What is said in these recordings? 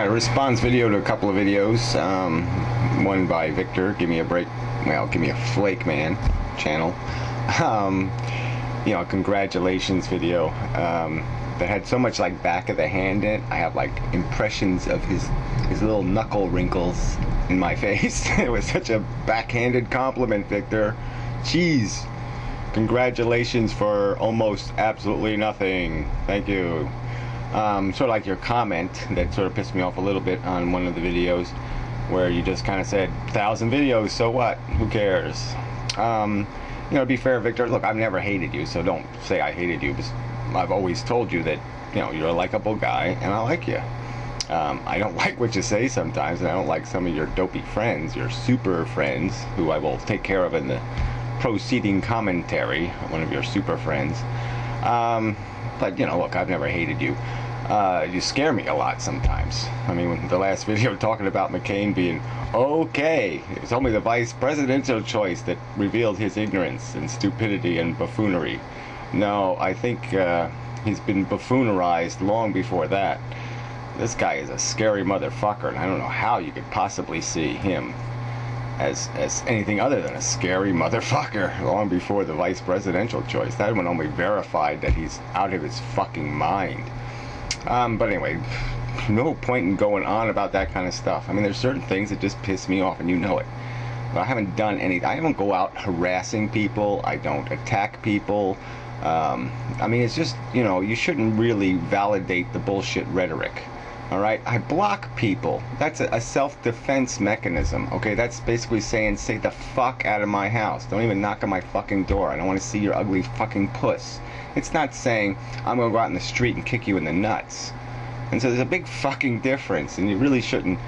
A response video to a couple of videos. One by Victor, Give Me a Break, well, Give Me a Flake Man channel. Um, Congratulations video that had so much like back of the hand in it. I have like impressions of his little knuckle wrinkles in my face. It was such a backhanded compliment, Victor. Jeez. Congratulations for almost absolutely nothing. Thank you. Sort of like your comment that sort of pissed me off a little bit on one of the videos where you just kind of said 1,000 videos, so what, who cares? To be fair, Victor, look, I've never hated you, so don't say I hated you, because I've always told you that you're a likable guy and I like you. I don't like what you say sometimes, and I don't like some of your dopey friends, your super friends, who I will take care of in the proceeding commentary, one of your super friends. But look, I've never hated you. You scare me a lot sometimes. I mean, when the last video talking about McCain being okay, it was only the vice presidential choice that revealed his ignorance and stupidity and buffoonery. No, I think he's been buffoonerized long before that. This guy is a scary motherfucker, and I don't know how you could possibly see him as anything other than a scary motherfucker long before the vice presidential choice. That one only verified that he's out of his fucking mind. But anyway, no point in going on about that kind of stuff. I mean, there's certain things that just piss me off, and you know it. But I haven't done any. I don't go out harassing people. I don't attack people. I mean, it's just, you shouldn't really validate the bullshit rhetoric. Alright, I block people. That's a self-defense mechanism. Okay, that's basically saying, stay the fuck out of my house. Don't even knock on my fucking door. I don't want to see your ugly fucking puss. It's not saying, I'm going to go out in the street and kick you in the nuts. And so there's a big fucking difference, and you really shouldn't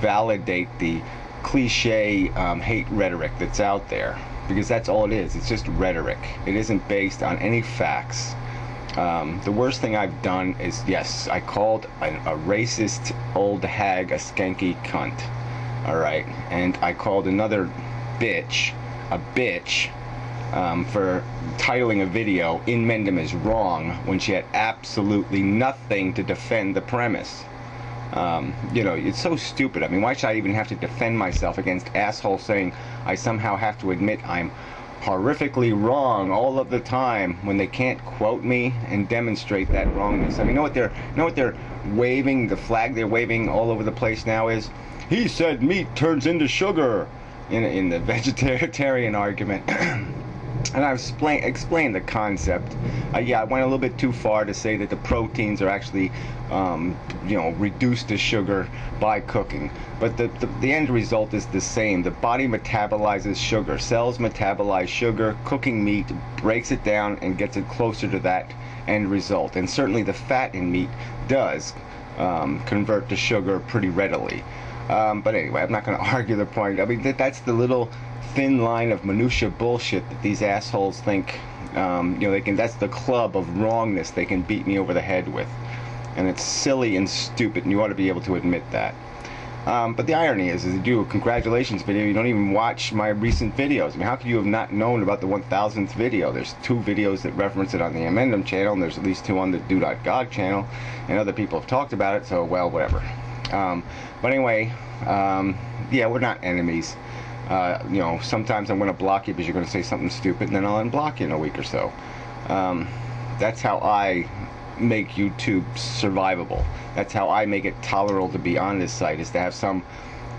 validate the cliche hate rhetoric that's out there. Because that's all it is. It's just rhetoric. It isn't based on any facts. The worst thing I've done is, yes, I called a racist old hag a skanky cunt. Alright, and I called another bitch a bitch for titling a video, In Mendham is Wrong, when she had absolutely nothing to defend the premise. It's so stupid. I mean, why should I even have to defend myself against assholes saying I somehow have to admit I'm horrifically wrong all of the time when they can't quote me and demonstrate that wrongness? I mean, what they're waving, the flag they're waving all over the place now is, he said meat turns into sugar, in the vegetarian argument. And I've explained the concept. Yeah, I went a little bit too far to say that the proteins are actually, reduced to sugar by cooking. But the end result is the same. The body metabolizes sugar. Cells metabolize sugar. Cooking meat breaks it down and gets it closer to that end result. And certainly the fat in meat does convert to sugar pretty readily. But anyway, I'm not going to argue the point. I mean, that's the little thin line of minutia bullshit that these assholes think, they can. That's the club of wrongness they can beat me over the head with, and it's silly and stupid, and you ought to be able to admit that. But the irony is you do a congratulations video, you don't even watch my recent videos. I mean, how could you have not known about the 1,000th video? There's 2 videos that reference it on the Amendum channel, and there's at least 2 on the Do.God channel, and other people have talked about it. So, well, whatever. But anyway, yeah, we're not enemies. Sometimes I'm going to block you because you're going to say something stupid, and then I'll unblock you in a week or so. That's how I make YouTube survivable. That's how I make it tolerable to be on this site, is to have some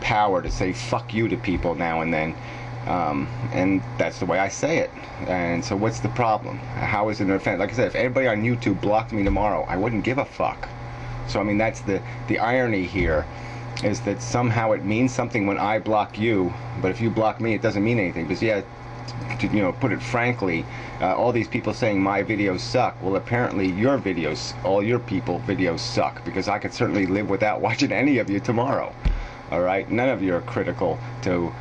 power to say fuck you to people now and then. And that's the way I say it. And so what's the problem? How is it an offense? Like I said, if everybody on YouTube blocked me tomorrow, I wouldn't give a fuck. So, I mean, that's the irony here, is that somehow it means something when I block you, but if you block me, it doesn't mean anything. Because, yeah, to put it frankly, all these people saying my videos suck, well, apparently your videos, all your people videos suck, because I could certainly live without watching any of you tomorrow. Alright? None of you are critical to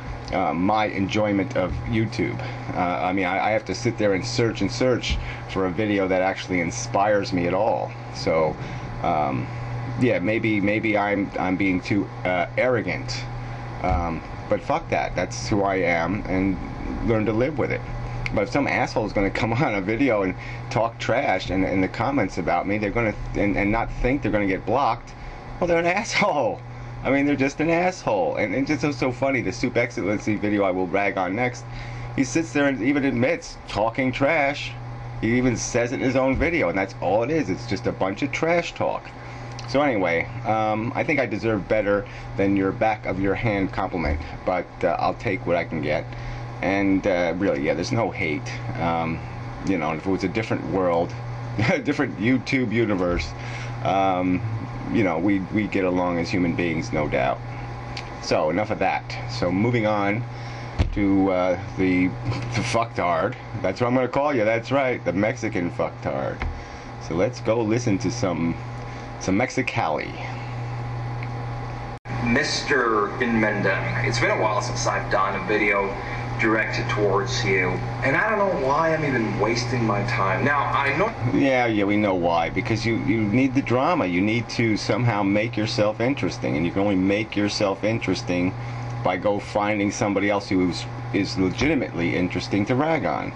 my enjoyment of YouTube. I mean, I have to sit there and search for a video that actually inspires me at all. So, yeah, maybe I'm being too arrogant, but fuck that. That's who I am, and learn to live with it. But if some asshole is going to come on a video and talk trash in the comments about me, they're going to and not think they're going to get blocked, Well, they're an asshole. I mean, they're just an asshole. And it's just so funny. The Soup Excellency video I will rag on next, he sits there and even admits talking trash. He even says it in his own video, and that's all it is. It's just a bunch of trash talk. So anyway, I think I deserve better than your back of your hand compliment, but I'll take what I can get. And really, yeah, there's no hate. You know, if it was a different world, a different YouTube universe, you know, we get along as human beings, no doubt. So enough of that. So moving on to the fucktard. That's what I'm going to call you. That's right, the Mexican fucktard. So let's go listen to some Mexicali. Mr. Inmendem, it's been a while since I've done a video directed towards you, and I don't know why I'm even wasting my time. Now, I know... Yeah, we know why. Because you need the drama. You need to somehow make yourself interesting, and you can only make yourself interesting by finding somebody else who is legitimately interesting to rag on.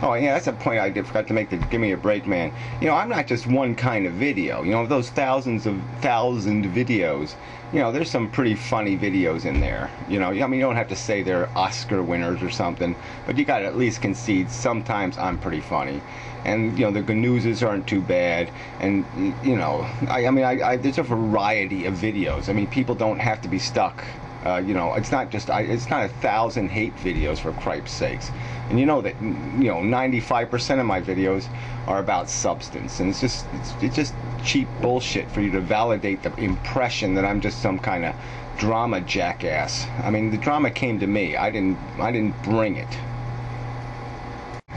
Oh, yeah, that's a point I forgot to make. Give me a break, man. You know, I'm not just one kind of video. You know, of those thousand videos, you know, there's some pretty funny videos in there. You know, I mean, you don't have to say they're Oscar winners or something, but you got to at least concede sometimes I'm pretty funny. And, you know, the Ganoozes aren't too bad. And, you know, I mean, there's a variety of videos. I mean, people don't have to be stuck. You know, it's not 1,000 hate videos, for Christ's sakes. And you know that, you know, 95% of my videos are about substance, and it's just cheap bullshit for you to validate the impression that I'm just some kind of drama jackass. I mean, the drama came to me. I didn't bring it.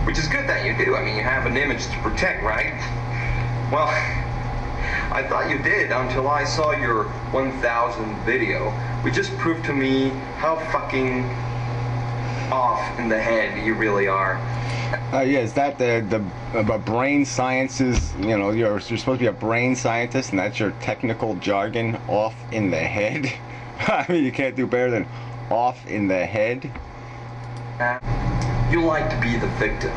Which is good that you do. I mean, you have an image to protect, right? Well, I thought you did until I saw your 1,000 video, which just proved to me how fucking off in the head you really are. Yeah, is that the brain sciences? You know, you're supposed to be a brain scientist, and that's your technical jargon, off in the head? I mean, you can't do better than off in the head. You like to be the victim.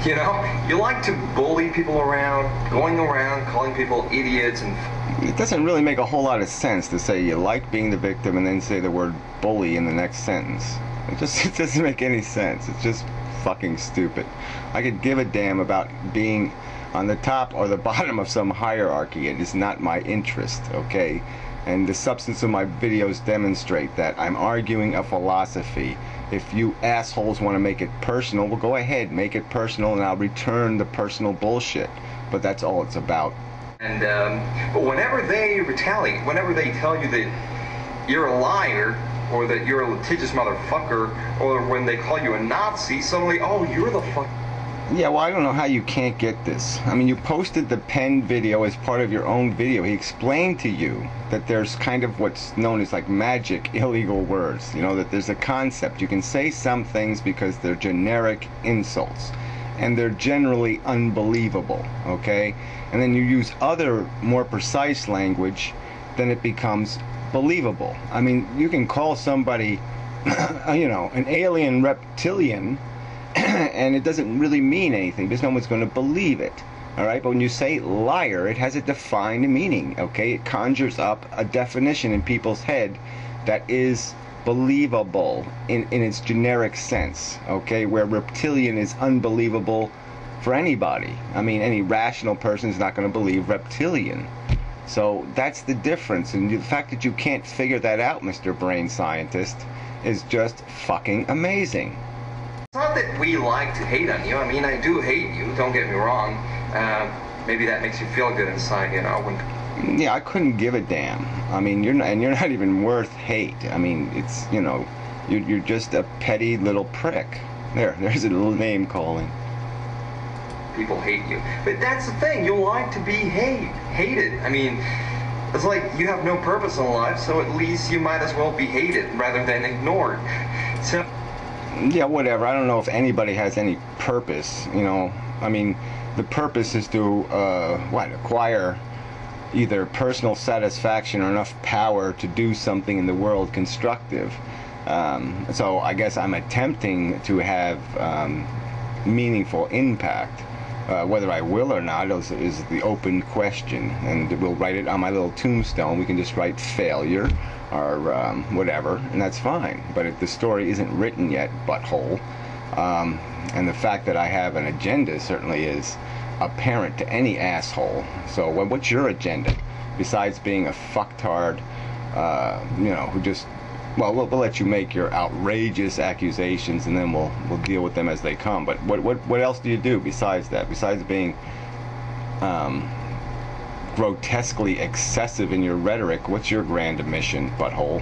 You know, you like to bully people around, going around calling people idiots, and it doesn't really make a whole lot of sense to say you like being the victim and then say the word bully in the next sentence. It doesn't make any sense. It's just fucking stupid. I could give a damn about being on the top or the bottom of some hierarchy. It is not my interest, okay? And the substance of my videos demonstrate that. I'm arguing a philosophy. If you assholes want to make it personal, well, go ahead, make it personal, and I'll return the personal bullshit. But that's all it's about. And but whenever they retaliate, whenever they tell you that you're a liar, or that you're a litigious motherfucker, or when they call you a Nazi, suddenly, oh, you're the fuck. Yeah, well, I don't know how you can't get this. I mean, you posted the Penn video as part of your own video. He explained to you that there's kind of what's known as like magic illegal words. You know, that there's a concept. You can say some things because they're generic insults, and they're generally unbelievable, okay? And then you use other, more precise language, then it becomes believable. I mean, you can call somebody, you know, an alien reptilian, and it doesn't really mean anything because no one's going to believe it. All right, but when you say liar, it has a defined meaning. Okay, it conjures up a definition in people's head that is believable in its generic sense. Okay, where reptilian is unbelievable for anybody. I mean, any rational person is not going to believe reptilian. So that's the difference, and the fact that you can't figure that out, Mr. Brain Scientist, is just fucking amazing. It's not that we like to hate on you. I mean, I do hate you, don't get me wrong. Maybe that makes you feel good inside, you know. Yeah, I couldn't give a damn. I mean, you're not even worth hate. I mean, it's, you know, you're just a petty little prick. There's a little name calling. People hate you. But that's the thing, you like to be hated. I mean, it's like you have no purpose in life, so at least you might as well be hated rather than ignored. So yeah, whatever. I don't know if anybody has any purpose, you know. I mean, the purpose is to acquire either personal satisfaction or enough power to do something in the world constructive. So I guess I'm attempting to have meaningful impact. Whether I will or not is the open question, and we'll write it on my little tombstone. We can just write failure or whatever, and that's fine. But if the story isn't written yet, butthole, and the fact that I have an agenda certainly is apparent to any asshole. So what's your agenda besides being a fucktard, who just, well, we'll let you make your outrageous accusations, and then we'll deal with them as they come. But what else do you do besides that? Besides being grotesquely excessive in your rhetoric, what's your grand mission, butthole?